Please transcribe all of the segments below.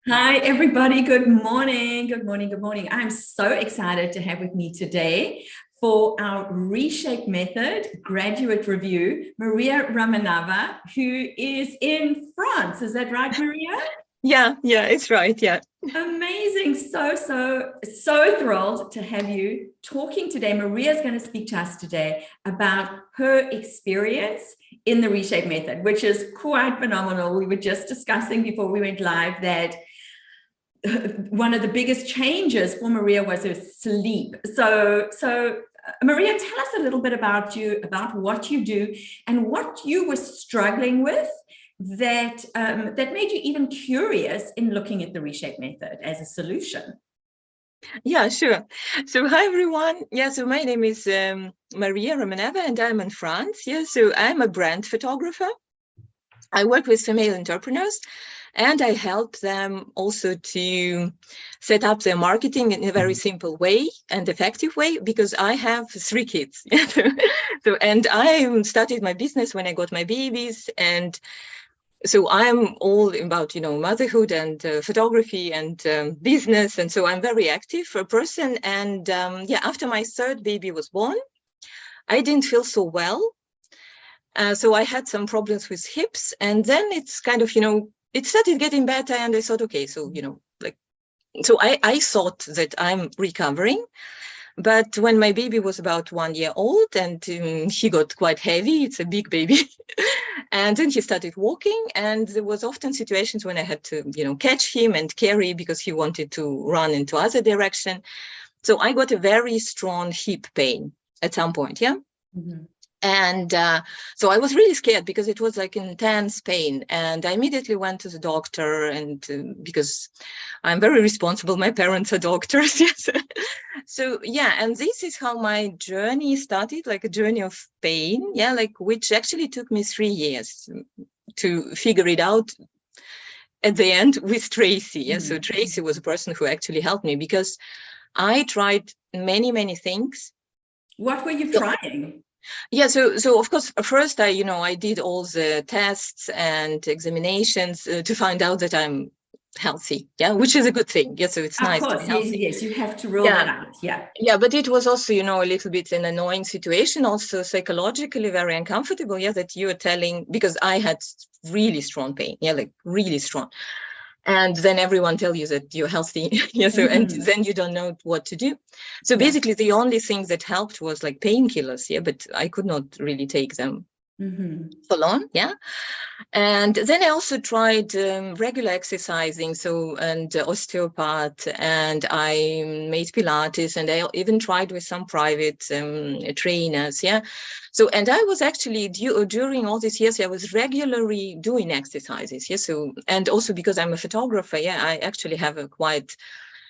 Hi, everybody. Good morning. Good morning. Good morning. I'm so excited to have with me today for our Reshape Method graduate review, Maria Ramanava, who is in France. Is that right, Maria? Yeah, it's right. Yeah. Amazing. So thrilled to have you talking today. Maria is going to speak to us today about her experience in the Reshape Method, which is quite phenomenal. We were just discussing before we went live that one of the biggest changes for Maria was her sleep. So Maria, tell us a little bit about you, about what you do, and what you were struggling with that made you even curious in looking at the Reshape Method as a solution. Yeah, sure. So hi everyone. Yeah, so my name is Maria Ramaneva and I'm in France. Yeah, so I'm a brand photographer. I work with female entrepreneurs and I help them also to set up their marketing in a very simple way and effective way because I have 3 kids. And I started my business when I got my babies, and so I'm all about, motherhood and photography and business. And so I'm very active person. And after my third baby was born, I didn't feel so well. So I had some problems with hips. And then it's kind of, it started getting better. And I thought, okay, so, so I thought that I'm recovering. But when my baby was about 1 year old and he got quite heavy, it's a big baby. And then he started walking, and there was often situations when I had to, catch him and carry because he wanted to run into other direction. So I got a very strong hip pain at some point. Yeah. Mm-hmm. And so I was really scared because it was like intense pain. And I immediately went to the doctor, and because I'm very responsible, my parents are doctors. Yes. So, yeah, and this is how my journey started, like a journey of pain. Yeah, like which actually took me 3 years to figure it out at the end with Tracy. Yeah, so Tracy was a person who actually helped me because I tried many, many things. What were you trying? Yeah, so of course, first I did all the tests and examinations to find out that I'm healthy. Yeah, which is a good thing. Yeah, so it's Of nice to be course, yes, healthy. yes, you have to rule that Yeah, out. Yeah. yeah, but it was also, a little bit an annoying situation, also psychologically very uncomfortable. Yeah, that you are telling, because I had really strong pain. Yeah, like really strong. And then everyone tell you that you're healthy. Yeah, so and then you don't know what to do. So basically the only thing that helped was like painkillers. Yeah, but I could not really take them full on. Yeah. And then I also tried regular exercising, and osteopath, and I made Pilates, and I even tried with some private trainers. Yeah. So, and I was actually during all these years, I was regularly doing exercises. Yeah. So, and also because I'm a photographer, yeah, I actually have a quite,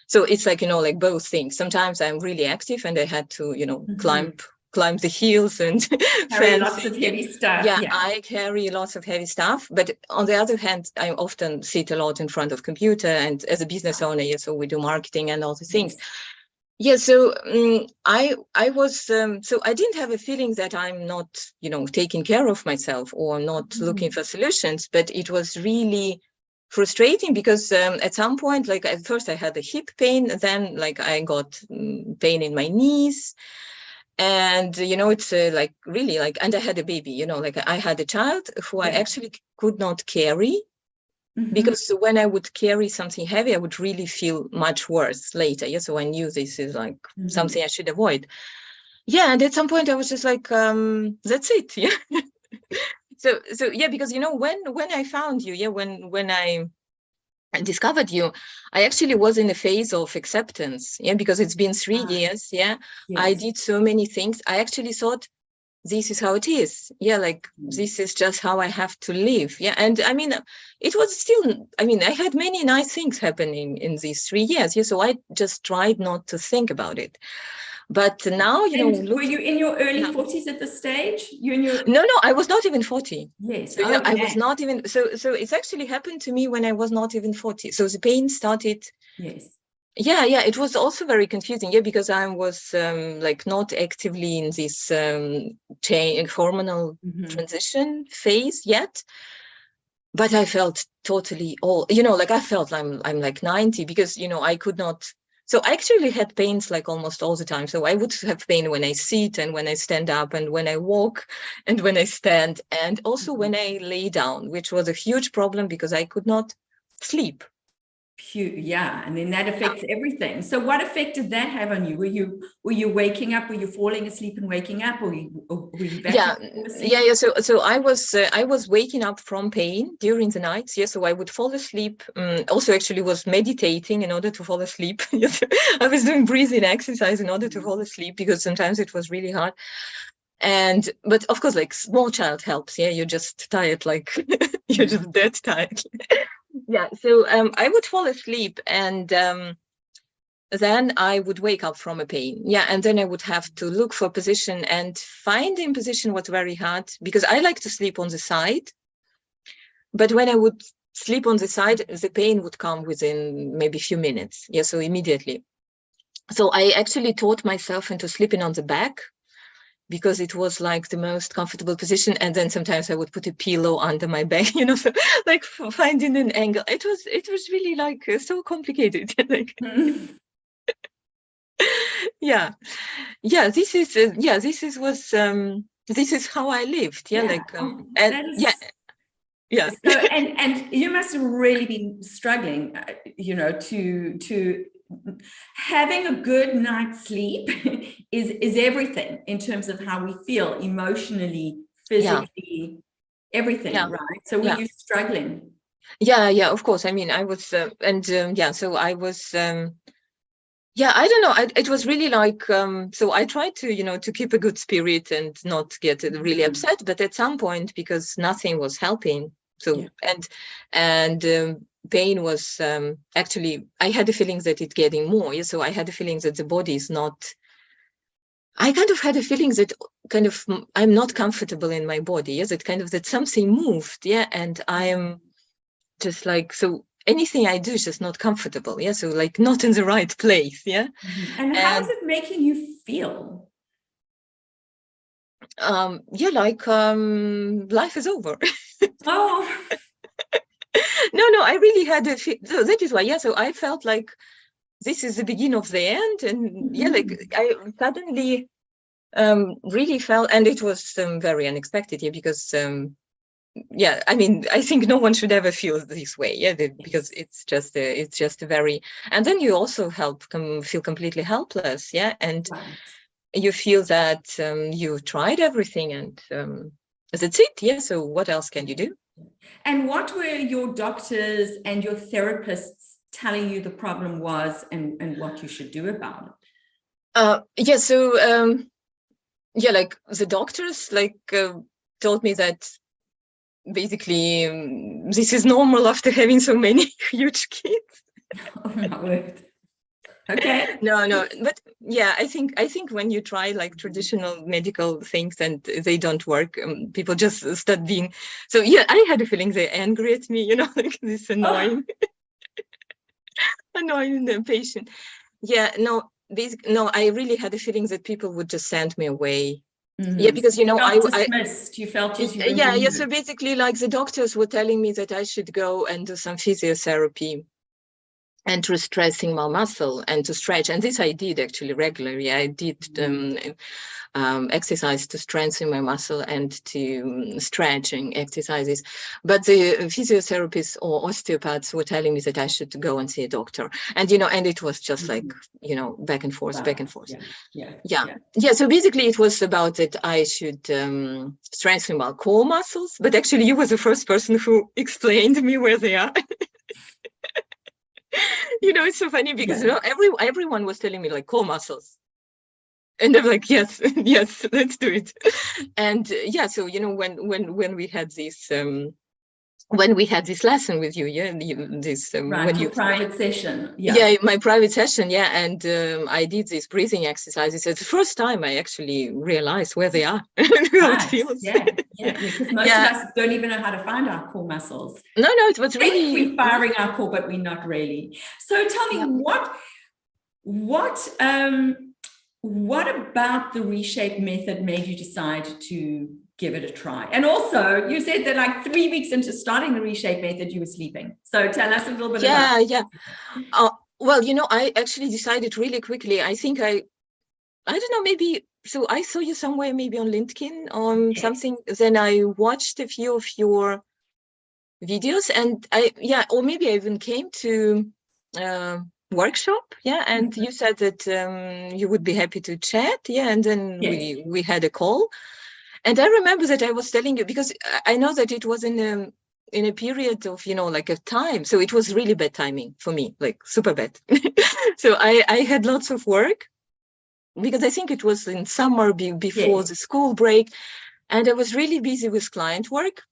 so it's like, like both things. Sometimes I'm really active and I had to, climb the hills and Carry lots of heavy stuff. yeah, Yeah. I carry lots of heavy stuff, but on the other hand, I often sit a lot in front of computer, and as a business owner, yeah, so we do marketing and all the things. Yes. Yeah, so I was so I didn't have a feeling that I'm not, taking care of myself or not looking for solutions, but it was really frustrating because at some point, like at first I had a hip pain, then like I got pain in my knees. And it's like really like, and I had a baby, like I had a child who I actually could not carry, because when I would carry something heavy, I would really feel much worse later. Yeah, so I knew this is like something I should avoid. Yeah, and at some point I was just like, that's it. Yeah. So yeah, because when I found you, yeah, when I discovered you, I actually was in a phase of acceptance. Yeah, because it's been 3 years. Yeah, I Yes. did so many things. I actually thought, this is how it is. Yeah, like this is just how I have to live. Yeah, and I mean, it was still, I mean, I had many nice things happening in these 3 years. Yeah, so I just tried not to think about it. But now, And were you in your early yeah. 40s at this stage? You in your No, I was not even 40. Yes. So yeah, I was Okay. not even, so it's actually happened to me when I was not even 40. So the pain started. Yes. Yeah, it was also very confusing. Yeah, because I was like not actively in this hormonal transition phase yet. but I felt totally old, you know, like I felt I'm like 90 because, you know, I could not. So I actually had pains like almost all the time. So I would have pain when I sit and when I stand up and when I walk and when I stand and also when I lay down, which was a huge problem because I could not sleep. Yeah, and then that affects everything. So what effect did that have on you? Were you waking up? Were you falling asleep and waking up, or were you back Yeah, to sleep? yeah. So I was waking up from pain during the nights. Yeah, so I would fall asleep. Also, actually, was meditating in order to fall asleep. Yes, I was doing breathing exercise in order to fall asleep because sometimes it was really hard. And but of course, like small child helps. Yeah, you're just tired, like you're just dead tired. Yeah. So I would fall asleep and. Then I would wake up from a pain. Yeah. And then I would have to look for a position, and finding position was very hard because I like to sleep on the side. But when I would sleep on the side, the pain would come within maybe a few minutes. Yeah. So immediately. So I actually taught myself into sleeping on the back because it was like the most comfortable position. And then sometimes I would put a pillow under my back, you know, so like finding an angle. It was really like so complicated. Like, yeah. This is how I lived. Yeah, Yeah. like and That is, yeah. so, and you must have really been struggling, you know, to having a good night's sleep is everything in terms of how we feel emotionally, physically, everything, Yeah. right? So were Yeah. you struggling? Yeah, of course. I mean, I was yeah, so I was yeah, I don't know. It was really like so I tried to, you know, to keep a good spirit and not get really upset, but at some point because nothing was helping. So and pain was actually, I had the feeling that it's getting more. Yeah, so I had the feeling that the body is not. I kind of had a feeling that kind of I'm not comfortable in my body. Yes, it kind of that something moved. Yeah, and I am just like, so anything I do is just not comfortable. Yeah, so like not in the right place. Yeah. And how is it making you feel? Yeah, like life is over. Oh. No, I really had a so that is why. Yeah, so I felt like this is the beginning of the end, and yeah, like I suddenly really felt, and it was very unexpected. Yeah, because yeah, I mean, I think no one should ever feel this way. Yeah, because it's just a very, and then you also feel completely helpless. Yeah, and you feel that you tried everything, and that's it. Yeah, so what else can you do? And what were your doctors and your therapists telling you the problem was, and what you should do about it? Yeah, so yeah, like the doctors like told me that basically this is normal after having so many huge kids. Oh my word. Okay. No, but yeah, I think when you try like traditional medical things and they don't work, people just start being. So yeah, I had a feeling they're angry at me, you know, like this annoying, annoying patient. Yeah, no, I really had a feeling that people would just send me away. Yeah, because You you know, felt dismissed. You felt as you were yeah. removed. So basically, like the doctors were telling me that I should go and do some physiotherapy and to stressing my muscle and to stretch. And this I did actually regularly. I did exercise to strengthen my muscle and to stretching exercises. But the physiotherapists or osteopaths were telling me that I should go and see a doctor. And, you know, and it was just like, you know, back and forth, back and forth. Yeah. So basically it was about that I should strengthen my core muscles. But actually you were the first person who explained to me where they are. You know, it's so funny because you know, everyone was telling me like core muscles. And I'm like, yes, yes, let's do it. And yeah, so you know, when we had this lesson with you, yeah, this when you private session, my private session, yeah, and I did these breathing exercises. It's the first time I actually realized where they are and how it feels. Because most of us don't even know how to find our core muscles. No, it was really we're firing our core, but we're not really. So tell me, what about the Reshape method made you decide to give it a try. And also, you said that like 3 weeks into starting the Reshape Method, you were sleeping. So tell us a little bit about. Yeah. Well, I actually decided really quickly. I think I don't know, maybe. So I saw you somewhere, maybe on LinkedIn or something. Then I watched a few of your videos, and or maybe I even came to workshop, and you said that you would be happy to chat, and then we had a call. And I remember that I was telling you, because I know that it was in a period of, like a time. So it was really bad timing for me, like super bad. So I had lots of work, because I think it was in summer before the school break. And I was really busy with client work.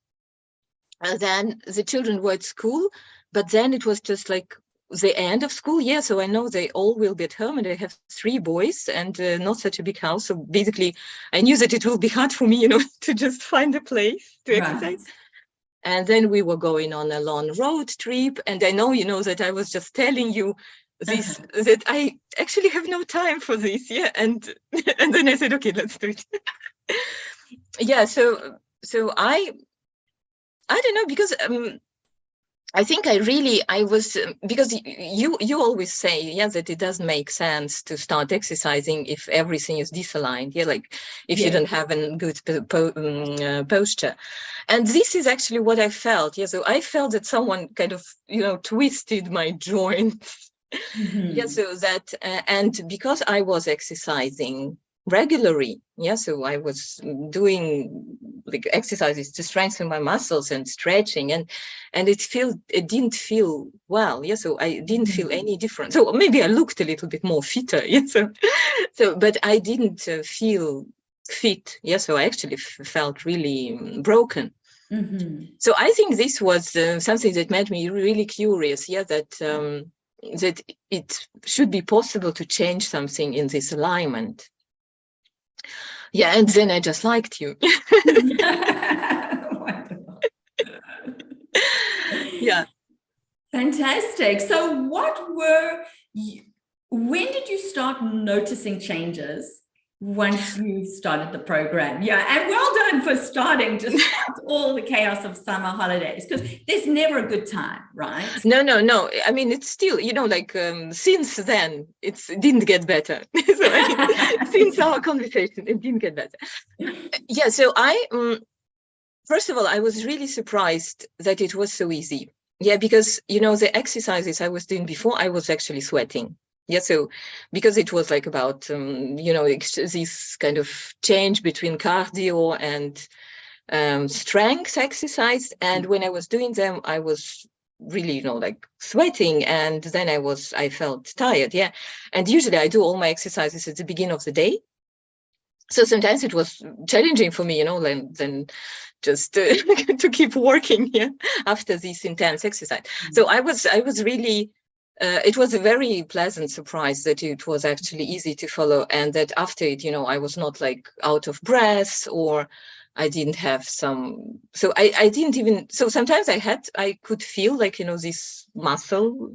And then the children were at school, but then it was just like the end of school. So I know they all will be at home, and I have 3 boys and not such a big house. So basically I knew that it will be hard for me, to just find a place to exercise. And then we were going on a long road trip. And I know, that I was just telling you this, that I actually have no time for this. And then I said, okay, let's do it. So I don't know, because I think I was, because you always say, that it doesn't make sense to start exercising if everything is disaligned. Like if you don't have a good posture. And this is actually what I felt. So I felt that someone kind of, twisted my joints. So that, and because I was exercising regularly, so I was doing like exercises to strengthen my muscles and stretching, and it didn't feel well, so I didn't feel any different. So maybe I looked a little bit more fitter, so but I didn't feel fit, so I actually felt really broken. So I think this was something that made me really curious, that that it should be possible to change something in this alignment. And then I just liked you. Wonderful. Fantastic. So when did you start noticing changes once you started the program? And well done for starting just all the chaos of summer holidays, because there's never a good time, right? No. I mean, it's still, since then, it didn't get better. So since our conversation, it didn't get better. So I, first of all, I was really surprised that it was so easy. Because, the exercises I was doing before, I was actually sweating. So because it was like about, this kind of change between cardio and strength exercise. And when I was doing them, I was really, like sweating. And then I felt tired. And usually I do all my exercises at the beginning of the day. So sometimes it was challenging for me, then just to keep working after this intense exercise. So I was really, it was a very pleasant surprise that it was actually easy to follow, and that after it, I was not like out of breath, or I didn't have some, so I didn't even, so sometimes I could feel like, this muscle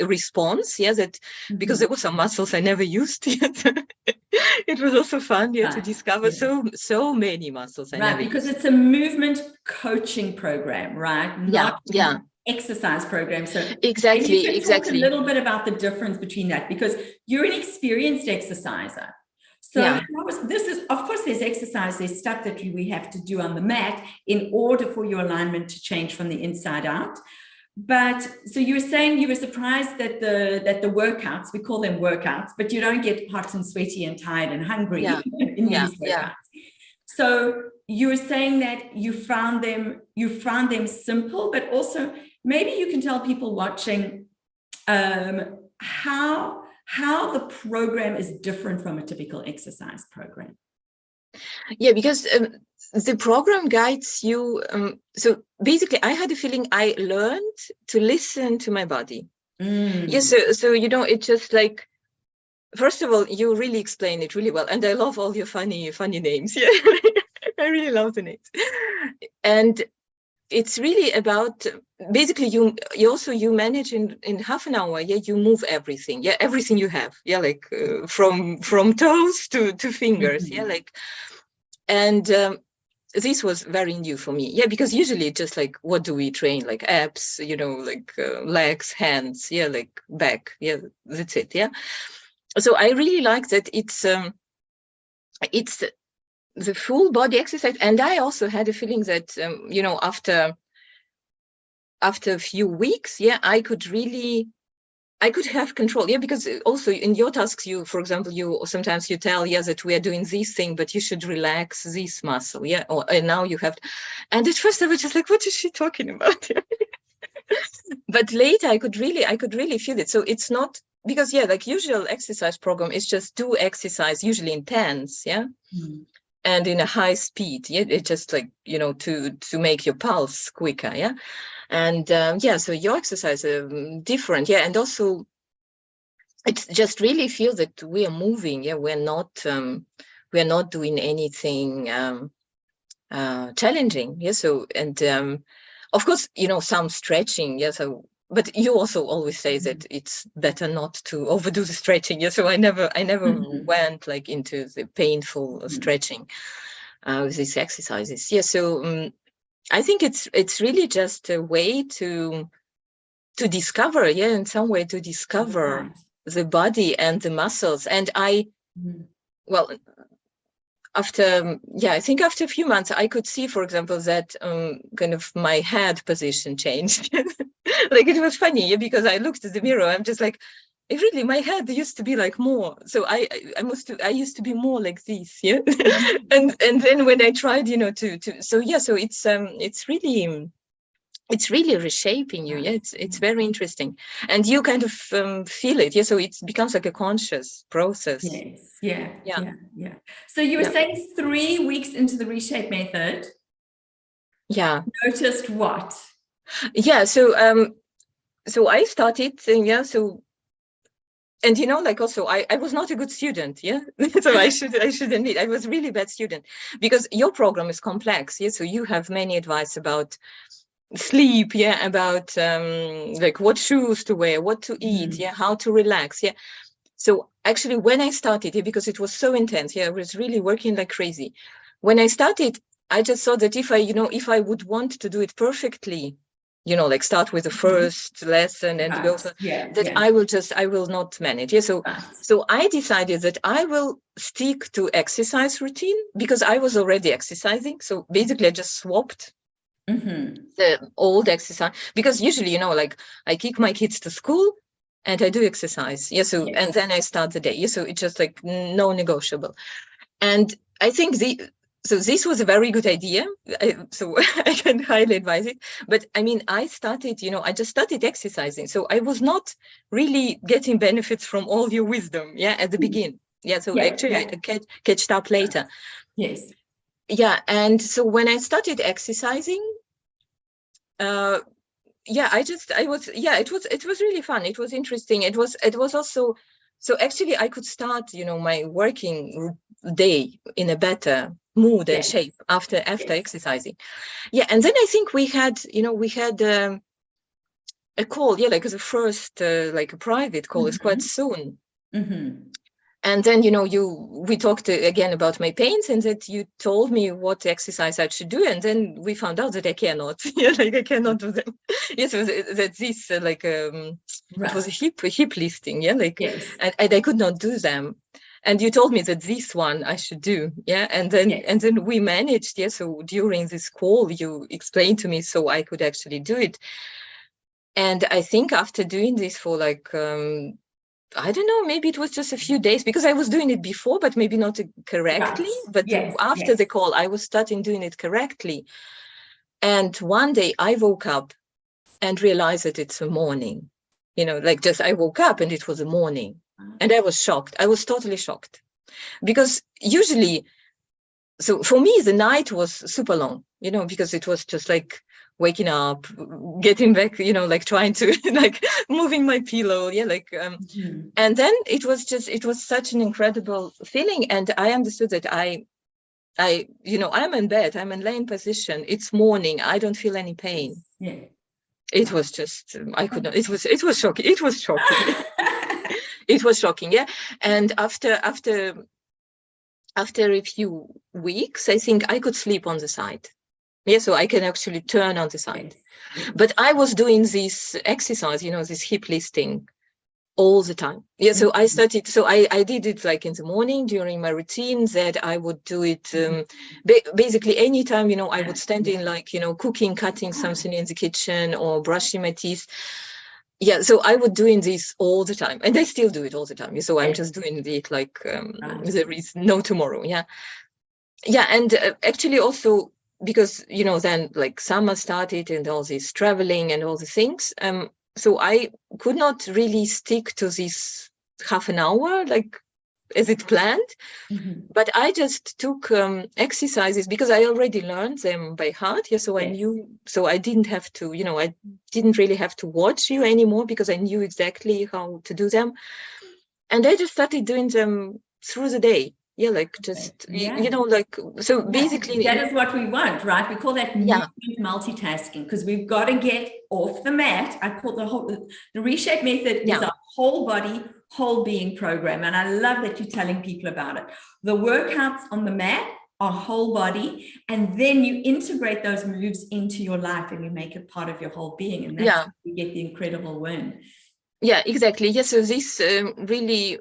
response, that because there were some muscles I never used yet. It was also fun to discover so many muscles I never because used. it's a movement coaching program, right? Not exercise program. So exactly. Talk a little bit about the difference between that, because you're an experienced exerciser. So this is, of course, there's exercise, there's stuff that we have to do on the mat in order for your alignment to change from the inside out. But so you were saying you were surprised that the workouts, we call them workouts, but you don't get hot and sweaty and tired and hungry in these workouts. So you were saying that you found them simple, but also maybe you can tell people watching how the program is different from a typical exercise program. Because the program guides you. So basically, I had a feeling I learned to listen to my body. So it's just like, first of all, you really explain it really well, and I love all your funny names. I really love the names, and it's really about, basically you manage in half an hour. You move everything. Everything you have. Like from toes to fingers. And this was very new for me. Yeah, because usually just like, what do we train? Like abs, you know, like legs, hands, yeah, like back. Yeah, that's it. Yeah. So I really like that it's the full body exercise. And I also had a feeling that, you know, after a few weeks, yeah, I could have control. Yeah, because also in your tasks, you, for example, you sometimes you tell, yeah, that we are doing this thing, but you should relax this muscle. Yeah. And now you have, and at first I was just like, what is she talking about? But later I could really feel it. So it's not, because yeah, like usual exercise program is just do exercise, usually intense. Yeah. Mm. And in a high speed. Yeah. It's just like, you know, to make your pulse quicker. Yeah. And yeah, so your exercise different. Yeah. And also it just really feels that we are moving. Yeah. We're not doing anything challenging. Yeah. So, and of course, you know, some stretching. Yeah. So, but you also always say that it's better not to overdo the stretching. Yeah. So I never went like into the painful stretching with these exercises. Yeah. So I think it's really just a way to discover, yeah, in some way to discover Right. the body and the muscles. And well, I think after a few months, I could see, for example, that kind of my head position changed. Like it was funny, yeah, because I looked at the mirror, I'm just like, really, my head used to be like more. So I used to be more like this, yeah. and then when I tried, you know, so yeah, so it's really reshaping you. Yeah, it's very interesting, and you kind of feel it. Yeah, so it becomes like a conscious process. Yes. Yeah. Yeah. Yeah. Yeah. So you were Yeah. saying 3 weeks into the Reshape method, Yeah. noticed what? Yeah. So I started. Yeah. So, and you know, like also I was not a good student. Yeah. So I should admit I was a really bad student, because your program is complex. Yeah. So you have many advice about sleep, yeah, about like what shoes to wear, what to eat, yeah, how to relax, yeah. So actually when I started, yeah, because it was so intense, yeah, I was really working like crazy. When I started, I just thought that if I would want to do it perfectly, you know, like start with the first lesson and go, so Yeah. that Yeah. I will not manage. Yeah. So Right. so I decided that I will stick to exercise routine, because I was already exercising. So basically I just swapped the old exercise, because usually, you know, like I kick my kids to school and I do exercise. Yeah. So, and Yes. then I start the day. Yeah. So it's just like no negotiable. And I think so this was a very good idea. So I can highly advise it. But I mean, I just started exercising. So I was not really getting benefits from all your wisdom. Yeah. At the beginning. Yeah. So Yeah. actually Yeah. I catched up later. Yes. Yeah. And so when I started exercising, it was really fun. It was interesting. It was also, so actually I could start, you know, my working day in a better mood and Yes. shape after Yes. exercising. Yeah. And then I think we had a call, yeah, like the first like a private call is quite soon. And then, you know, we talked again about my pains, and that you told me what exercise I should do. And then we found out that I cannot. Yeah, like I cannot do them. Yes, that this it was a hip lifting. Yeah, like, Yes. and I could not do them. And you told me that this one I should do. Yeah, and then we managed. Yeah, so during this call, you explained to me so I could actually do it. And I think after doing this for like I don't know, maybe it was just a few days, because I was doing it before, but maybe not correctly. Right. But Yes. after the call, I was starting doing it correctly. And one day I woke up and realized that it's a morning. You know, like just I woke up and it was a morning. And I was shocked. I was totally shocked. Because usually, so for me, the night was super long, you know, because it was just like waking up, getting back, you know, like trying to like moving my pillow. Yeah. Like, and then it was such an incredible feeling. And I understood that you know, I'm in bed, I'm in laying position. It's morning. I don't feel any pain. Yeah. It was just, I could not, it was shocking. It was shocking. It was shocking. Yeah. And after after a few weeks, I think I could sleep on the side. Yeah, so I can actually turn on the side. Yes. But I was doing this exercise, this hip lifting all the time. Yeah, so I started, so I did it like in the morning during my routine, that I would do it basically anytime, I would stand in like, cooking, cutting something in the kitchen or brushing my teeth. Yeah, so I would doing this all the time, and I still do it all the time. So I'm just doing it like there is no tomorrow. Yeah. Yeah, and actually also because, then like summer started and all this traveling and all the things. So I could not really stick to this half an hour, like as it planned. But I just took exercises because I already learned them by heart. Yeah, so I knew, so I didn't have to, I didn't really have to watch you anymore because I knew exactly how to do them. And I just started doing them through the day. Yeah, like just, like, so basically. That is what we want, right? We call that movement multitasking, because we've got to get off the mat. I call the Reshape Method is a whole body, whole being program. And I love that you're telling people about it. The workouts on the mat are whole body, and then you integrate those moves into your life and you make it part of your whole being. And that's how you get the incredible win. Yeah, exactly. Yeah, so this really,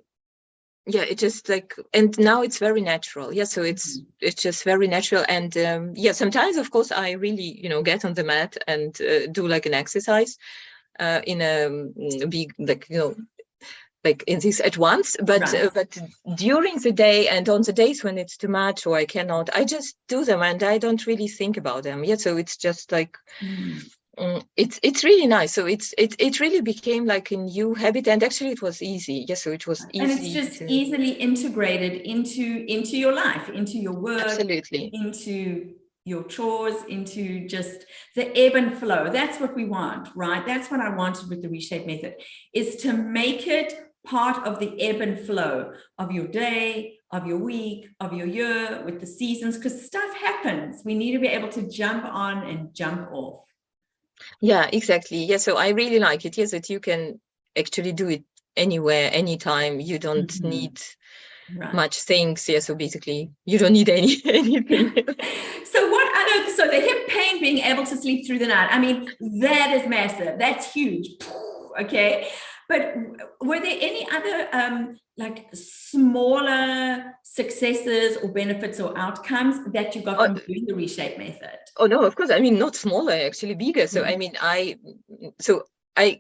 it just like, and now it's very natural. Yeah, so it's just very natural. And sometimes, of course, I really, get on the mat and do like an exercise in a big, like, like in this at once, but during the day and on the days when it's too much or I cannot, I just do them and I don't really think about them. Yeah, so it's just like it's really nice. So it really became like a new habit, and actually it was easy. Yeah, so it was easy, and it's just easily integrated into your life, into your work, absolutely, into your chores, into just the ebb and flow. That's what we want, right? That's what I wanted with the Reshape Method, is to make it part of the ebb and flow of your day, of your week, of your year, with the seasons, because stuff happens. We need to be able to jump on and jump off. Yeah, exactly. Yeah, so I really like it. Yes, that you can actually do it anywhere, anytime. You don't need much things. Yeah, so basically you don't need anything. So what other, so the hip pain, being able to sleep through the night, I mean, that is massive. That's huge. Okay. But were there any other like smaller successes or benefits or outcomes that you got from doing the Reshape Method? Oh no, of course. I mean, not smaller, actually bigger. So I mean, I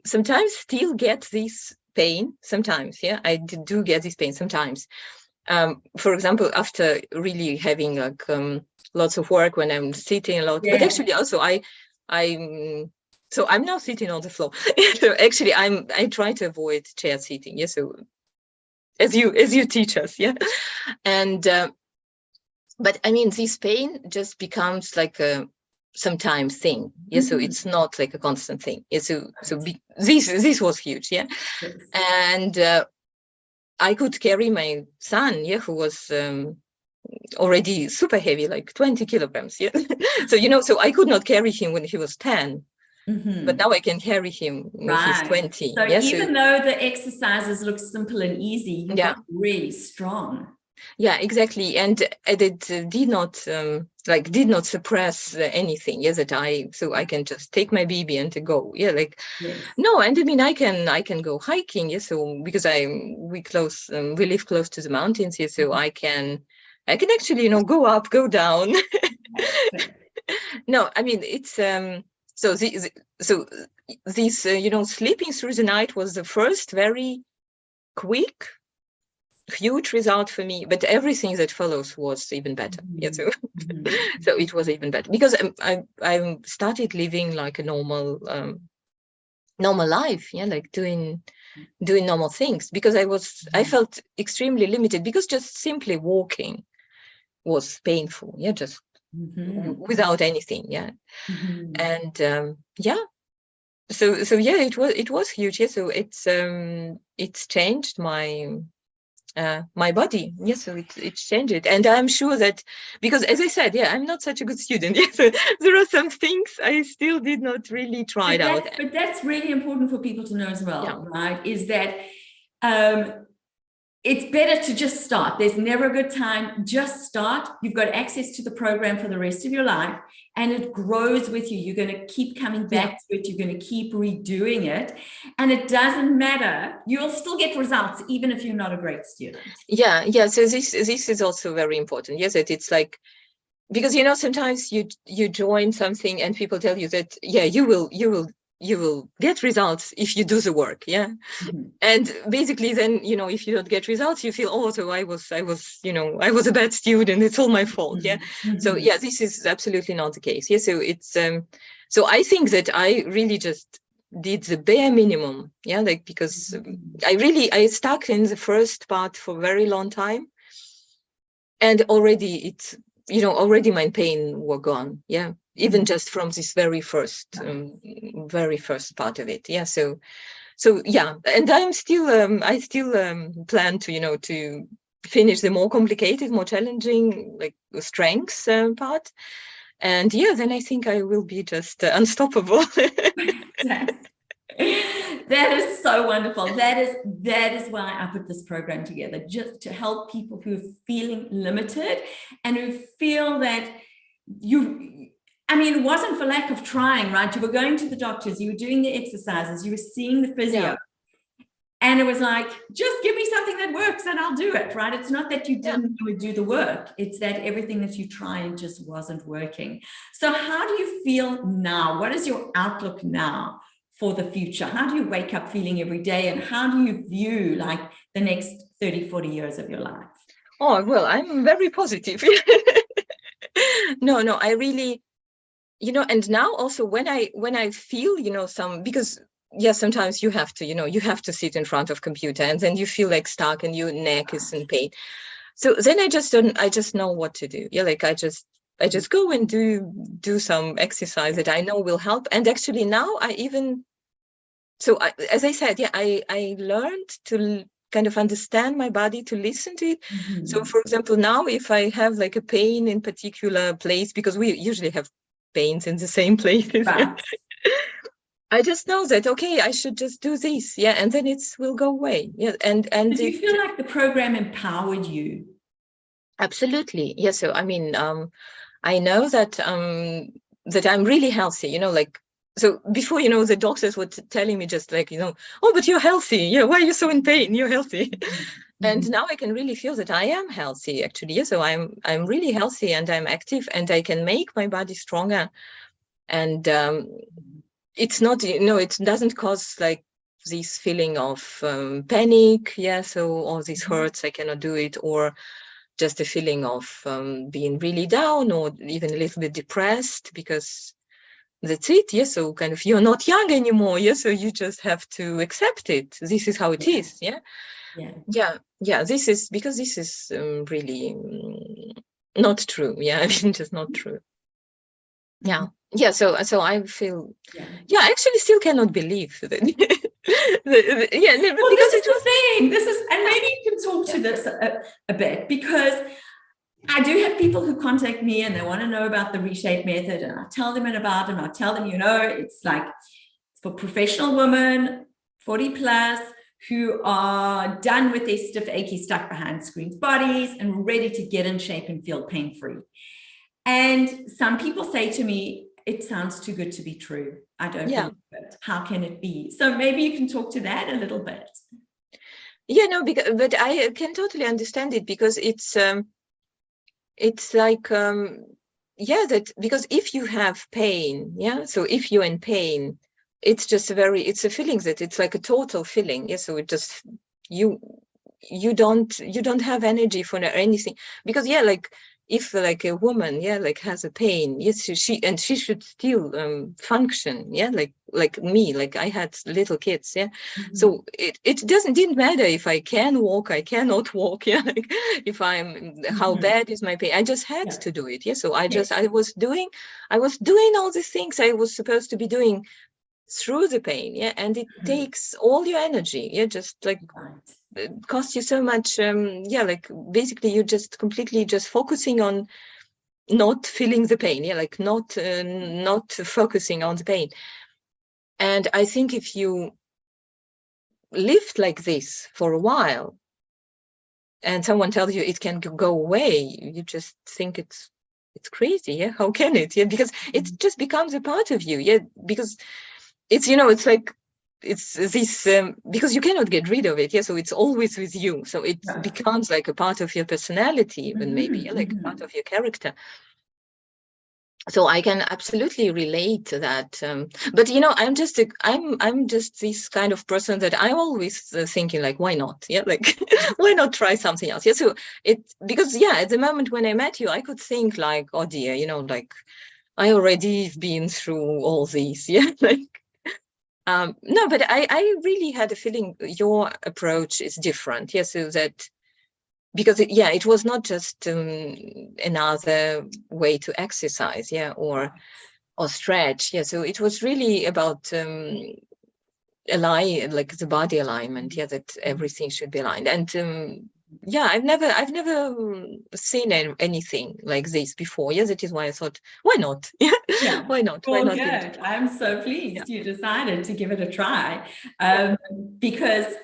sometimes still get this pain. Sometimes, yeah, I do get this pain sometimes. For example, after really having like lots of work, when I'm sitting a lot, but actually also so I'm now sitting on the floor. So actually I try to avoid chair sitting. Yeah, so as you teach us, yeah. And but I mean, this pain just becomes like a sometimes thing. Yeah, so it's not like a constant thing. Yeah, so this was huge. Yeah. And I could carry my son, yeah, who was already super heavy, like 20 kilograms. Yeah. So, so I could not carry him when he was 10. But now I can carry him when he's 20. So even though the exercises look simple and easy, you got really strong. Yeah, exactly. And it did not suppress anything. Yeah, so I can just take my baby and to go. Yeah, like no, and I mean I can go hiking. Yeah, so because we live close to the mountains here, so I can actually go up, go down. No, I mean it's so this sleeping through the night was the first very quick, huge result for me, but everything that follows was even better. Yeah, so so it was even better because I started living like a normal life. Yeah, like doing normal things, because I felt extremely limited because just simply walking was painful. Yeah, just without anything. Yeah. And so yeah, it was huge. Yeah, so it's changed my body. Yes, so it changed it. And I'm sure that, because as I said, I'm not such a good student. Yes, so there are some things I still did not really try it out. But that's really important for people to know as well, right? Is that it's better to just start. There's never a good time. Just start. You've got access to the program for the rest of your life, and it grows with you. You're going to keep coming back to it. You're going to keep redoing it. And it doesn't matter. You'll still get results, even if you're not a great student. Yeah. So this is also very important. Yes, that it's like, because sometimes you join something and people tell you that you will get results if you do the work. And basically then if you don't get results, you feel, oh, so I was a bad student, it's all my fault. So this is absolutely not the case. So it's so I think that I really just did the bare minimum, like, because I stuck in the first part for a very long time, and already already my pain were gone. Even just from this very first part of it. So and I still plan to to finish the more complicated, more challenging, like the strengths part, and then I think I will be just unstoppable. That is so wonderful. That is why I put this program together, just to help people who are feeling limited and who feel that it wasn't for lack of trying, right? You were going to the doctors, you were doing the exercises, you were seeing the physio. And it was like, just give me something that works and I'll do it, right? It's not that you didn't do the work. It's that everything that you tried just wasn't working. So how do you feel now? What is your outlook now for the future? How do you wake up feeling every day? And how do you view like the next 30, 40 years of your life? Oh, well, I'm very positive. No, I really, and now also when I feel, because sometimes you have to sit in front of computer and then you feel like stuck and your neck is in pain. So then I just know what to do. Like I just go and do some exercise that I know will help. And actually now as I said, I learned to kind of understand my body, to listen to it. So for example, now if I have like a pain in particular place, because we usually have pains in the same places, I just know that, okay, I should just do this, and then it will go away. And do you feel like the program empowered you? Absolutely, yes. So I mean, I know that that I'm really healthy. Like, so before, the doctors were telling me just like, oh, but you're healthy. Why are you so in pain? You're healthy. And now I can really feel that I am healthy, actually. So I'm really healthy and I'm active and I can make my body stronger. And it's not, it doesn't cause like this feeling of panic. So all these hurts, I cannot do it, or just a feeling of being really down or even a little bit depressed, because that's it. So kind of you're not young anymore. So you just have to accept it. This is how it is. This is because this is really not true. I mean, just not true. So I feel I actually still cannot believe that. Well, this is the thing. And maybe you can talk to this a bit, because I do have people who contact me and they want to know about the Reshape Method, and I tell them about it, and I tell them, it's for professional women, 40 plus, who are done with their stiff, achy, stuck behind screens bodies and ready to get in shape and feel pain-free. And some people say to me, it sounds too good to be true. I don't believe it. How can it be? So maybe you can talk to that a little bit. But I can totally understand it, because it's like that, because if you have pain, so if you're in pain, it's just it's a feeling that it's like a total feeling. So it just you don't have energy for anything, because like if like a woman like has a pain, she should still function, like me, like I had little kids, so it didn't matter if I can walk, I cannot walk, like if I'm how bad is my pain, I just had to do it. So I was doing all the things I was supposed to be doing through the pain, and it takes all your energy, just like it costs you so much, like basically you're just completely just focusing on not feeling the pain, like not focusing on the pain. And I think if you lived like this for a while, and someone tells you it can go away, you just think it's crazy. Yeah, how can it? Yeah, because it just becomes a part of you. Yeah, because it's, it's like, it's this because you cannot get rid of it. Yeah, so it's always with you, so it becomes like a part of your personality, even maybe, yeah, like a part of your character. So I can absolutely relate to that. But I'm just this kind of person that I'm always thinking like, why not? Yeah, like why not try something else? Yeah. So because at the moment when I met you, I could think like, oh dear, like I already been through all these. Yeah, like no, but I really had a feeling your approach is different. Yeah, so that. Because it was not just another way to exercise, or stretch, so it was really about like the body alignment, that everything should be aligned. And I've never seen anything like this before. That is why I thought, why not? Why not? Well, good. I'm so pleased you decided to give it a try, because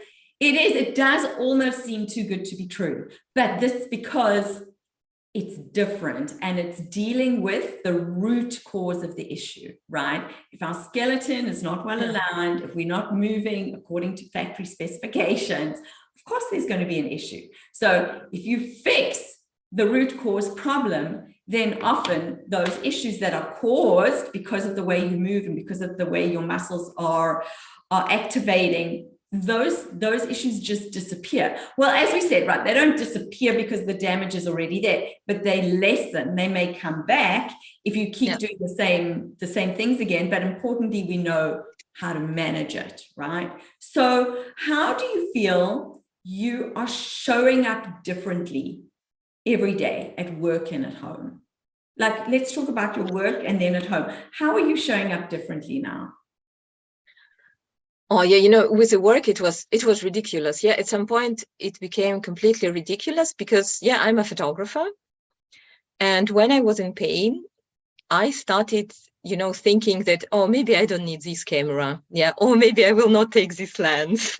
it does almost seem too good to be true, but this is because it's different and it's dealing with the root cause of the issue, right? If our skeleton is not well aligned, if we're not moving according to factory specifications, of course there's going to be an issue. So if you fix the root cause problem, then often those issues that are caused because of the way you move and because of the way your muscles are activating, those issues just disappear. Well, as we said, right, they don't disappear because the damage is already there, but they lessen. They may come back if you keep doing the same things again, but importantly, we know how to manage it, right? So how do you feel you are showing up differently every day at work and at home? Like, let's talk about your work and then at home. How are you showing up differently now? Oh yeah, with the work it was ridiculous. Yeah, at some point it became completely ridiculous because I'm a photographer, and when I was in pain, I started thinking that, oh, maybe I don't need this camera, or maybe I will not take this lens.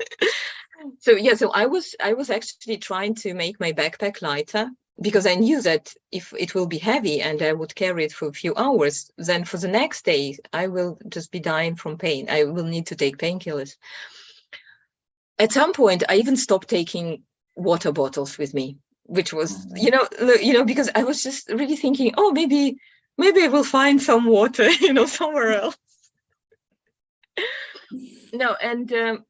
So I was actually trying to make my backpack lighter, because I knew that if it will be heavy and I would carry it for a few hours, then for the next day, I will just be dying from pain. I will need to take painkillers. At some point, I even stopped taking water bottles with me, which was, because I was just really thinking, oh, maybe I will find some water, somewhere else. No, and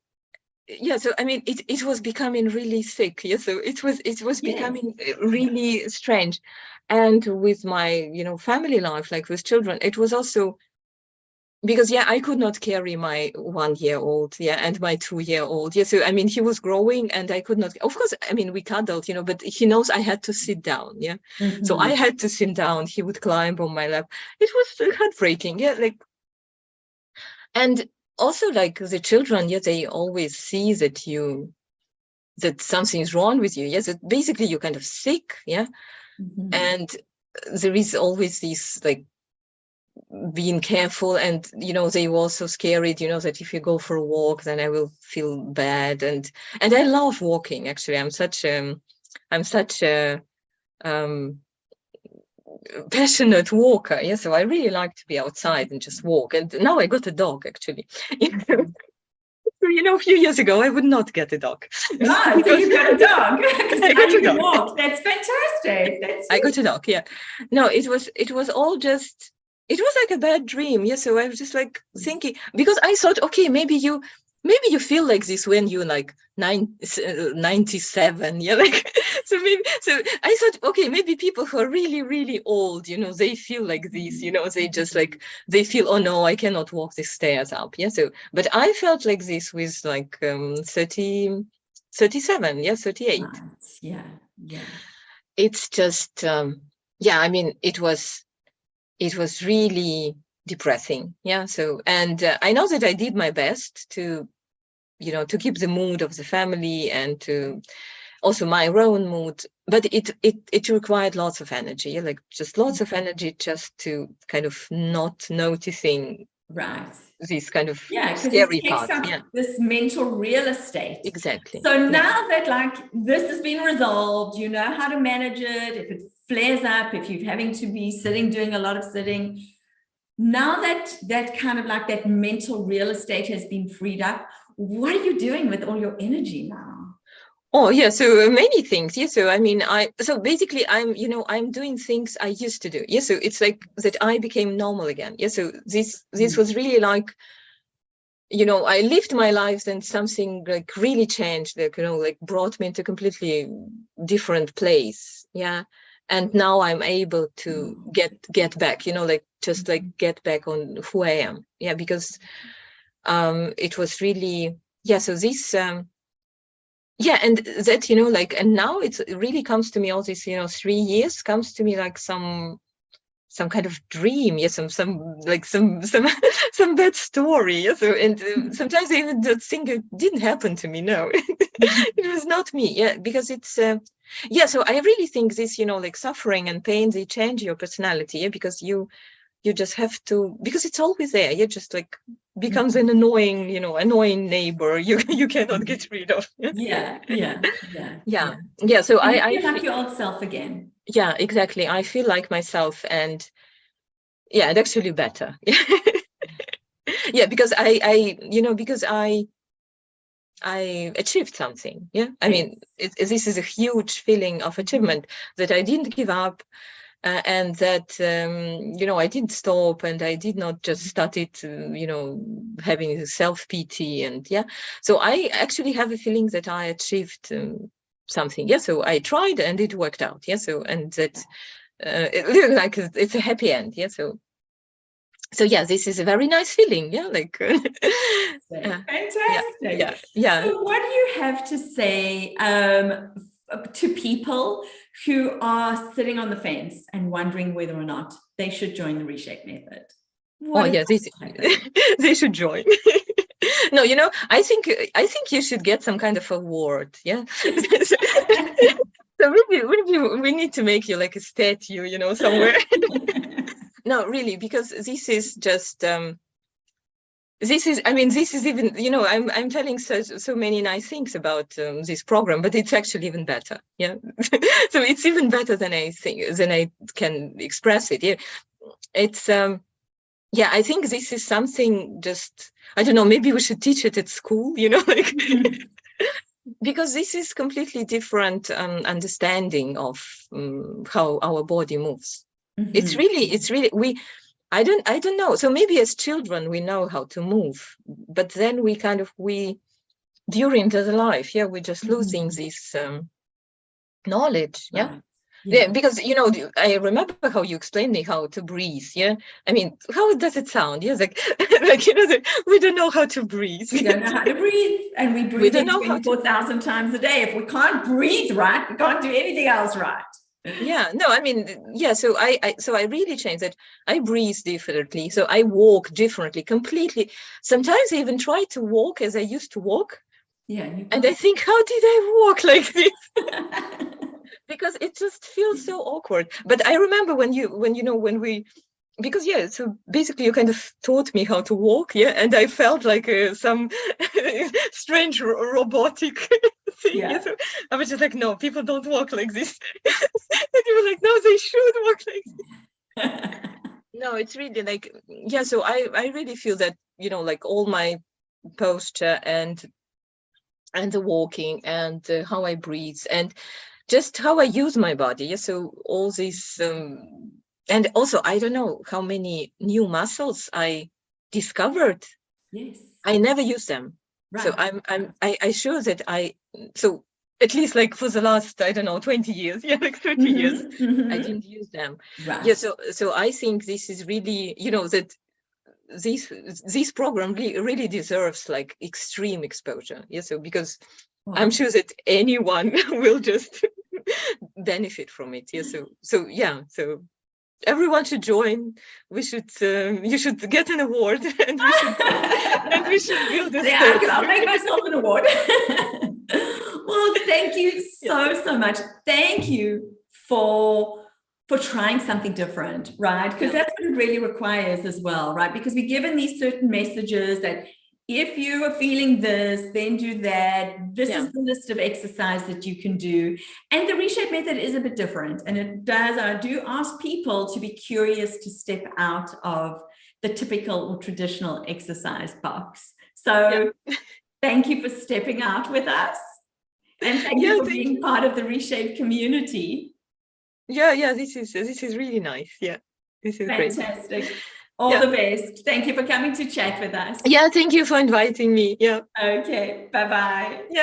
so I mean, it was becoming really thick. So it was becoming really strange. And with my family life, like with children, it was also because I could not carry my 1-year-old and my 2-year-old. So I mean, he was growing and I could not, of course, I mean, we cuddled, but he knows I had to sit down. So I had to sit down. He would climb on my lap. It was heartbreaking. Like, and also, like, the children, they always see that something is wrong with you. That basically you're kind of sick. And there is always this, like, being careful, and they were also scared, that if you go for a walk, then I will feel bad. And I love walking. Actually, I'm such a passionate walker. So I really like to be outside and just walk. And now I got a dog, actually. A few years ago, I would not get a dog. Ah, so you got a dog. I got a dog. Walk. That's fantastic. I got a dog. No, it was all just, it was like a bad dream. So I was just like thinking, because I thought, okay, maybe you feel like this when you're like 97. Like, so I thought, okay, maybe people who are really, really old, they feel like this, they just like, they feel, oh no, I cannot walk the stairs up. So, but I felt like this with like 37, 38. Right. Yeah. It's just, I mean, it was really depressing. So, and I know that I did my best to keep the mood of the family and to also my own mood, but it required lots of energy, like just lots of energy just to kind of not noticing Right. this kind of Because scary it takes part. up this mental real estate. Exactly. So now that like this has been resolved, you know how to manage it. If it flares up, if you're having to be sitting, doing a lot of sitting, now that kind of like that mental real estate has been freed up, what are you doing with all your energy now? Oh yeah, so many things. Yeah, so I mean, so basically I'm doing things I used to do. Yeah, so it's like that I became normal again. Yeah, so this was really like, I lived my life and something like really changed, like, like brought me into a completely different place. Yeah. And now I'm able to get back, like just like get back on who I am. Yeah, because it was really, yeah, so this yeah, and that, like, and now it really comes to me, all this, 3 years comes to me like some kind of dream. Yeah, some like some some bad story. Yeah, so, and sometimes I even don't think it didn't happen to me. No, it was not me. Yeah, because it's yeah, so I really think this, like suffering and pain, they change your personality. Yeah, because you just have to, because it's always there. You just like becomes an annoying neighbor you cannot get rid of. Yeah. So I feel like your old self again. Yeah, exactly. I feel like myself, and yeah, it's actually better. Yeah, because I achieved something. Yeah, I mean, this is a huge feeling of achievement, that I didn't give up, and that I didn't stop, and I did not just started having self-pity, and yeah, so I actually have a feeling that I achieved something. Yeah, so I tried and it worked out. Yeah, so, and that it looks like it's a happy end. Yeah, so yeah, this is a very nice feeling. Yeah, like fantastic. Yeah. So what do you have to say to people who are sitting on the fence and wondering whether or not they should join the Reshape Method? They should join. No, I think you should get some kind of award. Yeah. So maybe we need to make you like a statue, somewhere. No, really, because this is just this is even, I'm telling so many nice things about this program, but it's actually even better. Yeah. So it's even better than I can express it. Yeah. It's yeah, I think this is something, just, I don't know, maybe we should teach it at school, like because this is completely different understanding of how our body moves. It's really I don't know. So maybe as children we know how to move, but then we during the life, yeah, we're just losing this knowledge. Yeah. Yeah, because I remember how you explained me how to breathe. Yeah, I mean, how does it sound? Yeah, like we don't know how to breathe. We don't know how to breathe, and we breathe 24,000 times a day. If we can't breathe right, we can't do anything else right. Yeah, no, I mean, yeah. So I really changed that. I breathe differently. So I walk differently, completely. Sometimes I even try to walk as I used to walk. Yeah, and I think, how did I walk like this? Because it just feels so awkward. But I remember when we, because yeah, so basically you kind of taught me how to walk, yeah, and I felt like some strange robotic thing. Yeah. So I was just like, no, people don't walk like this. And you were like, no, they should walk like this. No, it's really like, yeah. So I really feel that like all my posture and the walking and how I breathe and just how I use my body. Yeah, so all this, and also I don't know how many new muscles I discovered. Yes, I never use them. Right. So I sure that so at least like for the last, I don't know, 20 years, yeah, like 30 years, I didn't use them. Right. Yeah, so I think this is really, that this program really deserves like extreme exposure. Yeah, so because I'm sure that anyone will just benefit from it. Yeah, so yeah, so everyone should join. We should you should get an award, and we should build a statue. I'll make myself an award. Well, thank you so much. Thank you for for trying something different, right? Because that's what it really requires as well, right? Because we're given these certain messages that if you are feeling this, then do that. This is the list of exercise that you can do. And the Reshape method is a bit different. And I do ask people to be curious to step out of the typical or traditional exercise box. So thank you for stepping out with us. And thank you for being part of the Reshape community. This is really nice. Yeah, this is fantastic. Great. All the best. Thank you for coming to chat with us. Yeah, thank you for inviting me. Yeah. Okay, bye-bye. Yeah.